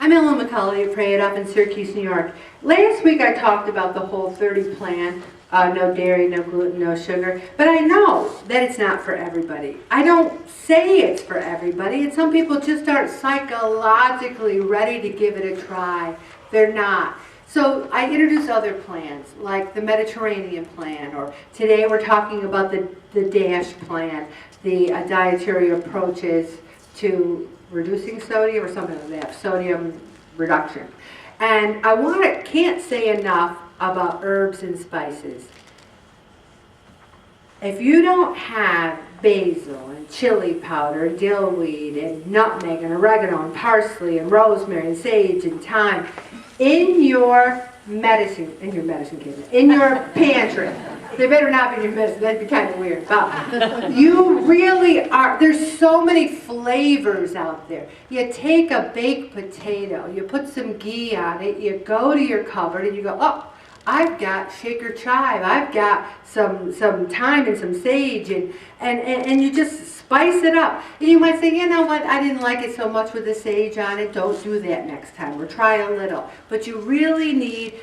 I'm Ellen McCauley, Pray It Up in Syracuse, New York. Last week I talked about the Whole30 plan, no dairy, no gluten, no sugar, but I know that it's not for everybody. I don't say it's for everybody, and some people just aren't psychologically ready to give it a try. They're not. So I introduce other plans, like the Mediterranean plan, or today we're talking about the DASH plan, the dietary approaches to reducing sodium or something like that, sodium reduction. And can't say enough about herbs and spices. If you don't have basil and chili powder, and dillweed and nutmeg and oregano and parsley and rosemary and sage and thyme in your medicine cabinet, in your pantry, they better not be in your medicine, that'd be kind of weird. But you really are, there's so many flavors out there. You take a baked potato, you put some ghee on it, you go to your cupboard and you go, oh, I've got shaker chive, I've got some thyme and some sage, and you just spice it up. And you might say, you know what, I didn't like it so much with the sage on it, don't do that next time, or try a little. But you really need,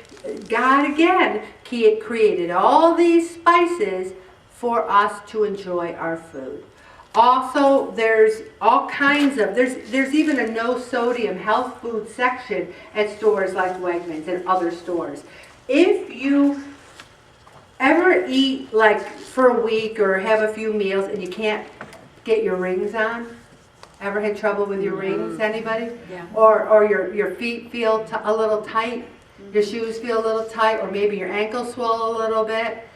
God again created all these spices for us to enjoy our food. Also, there's all kinds of, there's even a no sodium health food section at stores like Wegmans and other stores. If you ever eat like for a week or have a few meals and you can't get your rings on, ever had trouble with your rings, anybody? Yeah. Or your feet feel a little tight, your shoes feel a little tight, or maybe your ankles swell a little bit,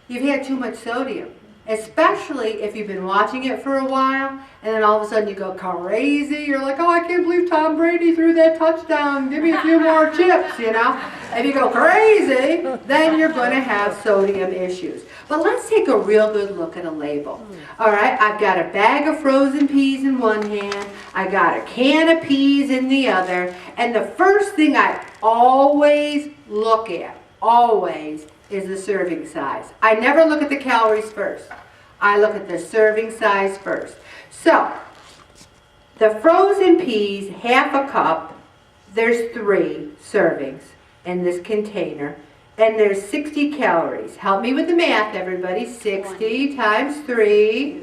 you've had too much sodium. Especially if you've been watching it for a while, and then all of a sudden you go crazy. You're like, oh, I can't believe Tom Brady threw that touchdown. Give me a few more chips, you know. If you go crazy, then you're going to have sodium issues. But let's take a real good look at a label. All right, I've got a bag of frozen peas in one hand. I got a can of peas in the other. And the first thing I always look at, is the serving size. I never look at the calories first. I look at the serving size first. So, the frozen peas, half a cup, there's 3 servings in this container, and there's 60 calories. Help me with the math, everybody. 60 times 3.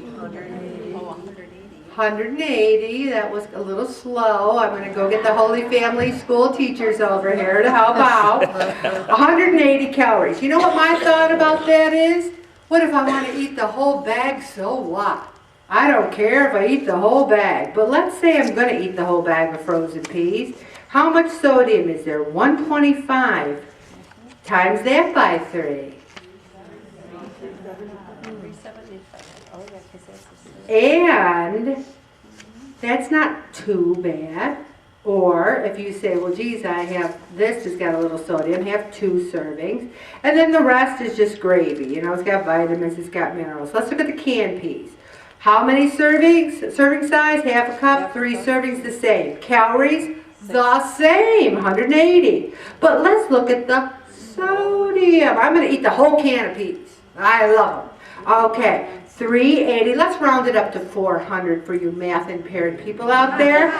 180. That was a little slow. I'm going to go get the Holy Family school teachers over here to help out. 180 calories. You know what my thought about that is? What if I want to eat the whole bag? So what? I don't care if I eat the whole bag. But let's say I'm going to eat the whole bag of frozen peas. How much sodium is there? 125 times that by 3. And that's not too bad. Or if you say, well, geez, I have this has got a little sodium, have 2 servings. And then the rest is just gravy. You know, it's got vitamins, it's got minerals. Let's look at the canned peas. How many servings? Serving size, half a cup, 3 servings, the same. Calories, the same, 180. But let's look at the sodium. I'm going to eat the whole can of peas. I love them. Okay. 380, let's round it up to 400 for you math impaired people out there.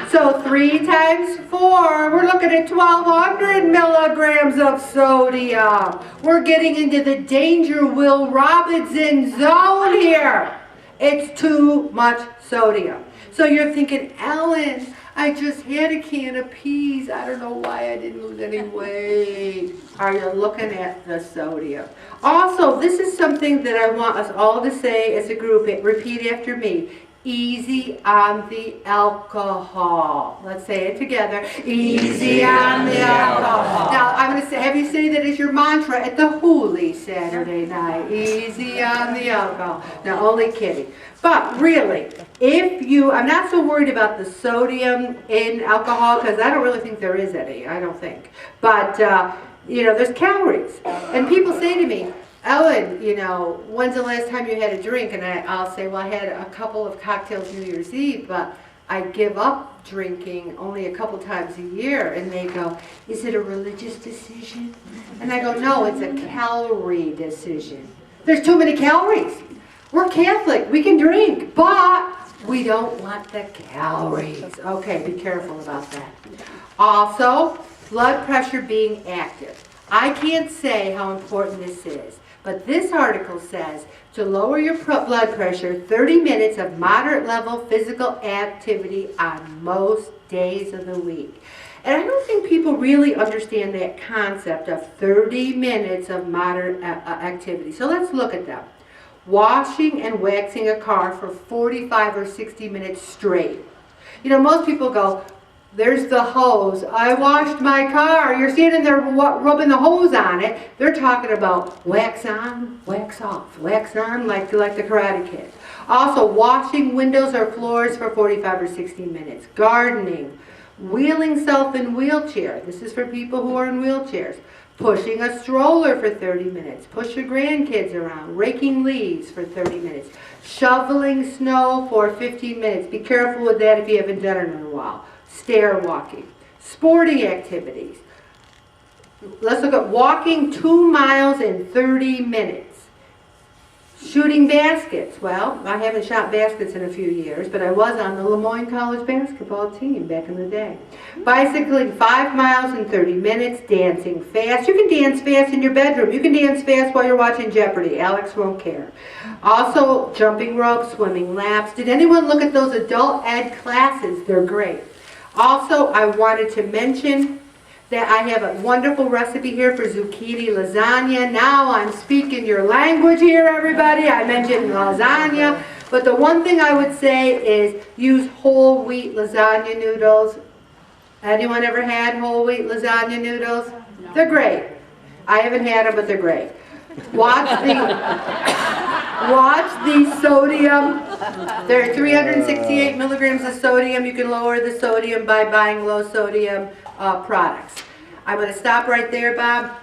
So 3 times 4, we're looking at 1,200 milligrams of sodium. We're getting into the danger Will Robinson zone here. It's too much sodium. So you're thinking, Ellen, I just had a can of peas. I don't know why I didn't lose any weight. Are you looking at the sodium? Also, this is something that I want us all to say as a group. Repeat after me. Easy on the alcohol. Let's say it together. Easy on the alcohol. Now, I'm going to have you say that as your mantra at the Holy Saturday night. Easy on the alcohol. Now, only kidding. But really, I'm not so worried about the sodium in alcohol because I don't really think there is any. I don't think. But, there's calories. And people say to me, Ellen, when's the last time you had a drink? And I'll say, well, I had a couple of cocktails New Year's Eve, but I give up drinking only a couple times a year. And they go, is it a religious decision? And I go, no, it's a calorie decision. There's too many calories. We're Catholic, we can drink, but we don't want the calories. Okay, be careful about that. Also, blood pressure being active. I can't say how important this is, but this article says to lower your blood pressure, 30 minutes of moderate level physical activity on most days of the week. And I don't think people really understand that concept of 30 minutes of moderate activity. So let's look at them. Washing and waxing a car for 45 or 60 minutes straight. You know, most people go, there's the hose. I washed my car. You're standing there rubbing the hose on it. They're talking about wax on, wax off, wax on, like the Karate Kid. Also, washing windows or floors for 45 or 60 minutes. Gardening. Wheeling self in wheelchair. This is for people who are in wheelchairs. Pushing a stroller for 30 minutes. Push your grandkids around. Raking leaves for 30 minutes. Shoveling snow for 15 minutes. Be careful with that if you haven't done it in a while. Stair walking. Sporting activities. Let's look at walking 2 miles in 30 minutes. Shooting baskets. Well, I haven't shot baskets in a few years, but I was on the Lemoyne College basketball team back in the day. Bicycling 5 miles in 30 minutes. Dancing fast. You can dance fast in your bedroom. You can dance fast while you're watching Jeopardy. Alex won't care. Also, jumping rope, swimming laps. Did anyone look at those adult ed classes? They're great. Also, I wanted to mention that I have a wonderful recipe here for zucchini lasagna. Now I'm speaking your language here, everybody. I mentioned lasagna. But the one thing I would say is use whole wheat lasagna noodles. Anyone ever had whole wheat lasagna noodles? No. They're great. I haven't had them, but they're great. Watch the sodium. There are 368 milligrams of sodium. You can lower the sodium by buying low sodium products. I'm going to stop right there, Bob.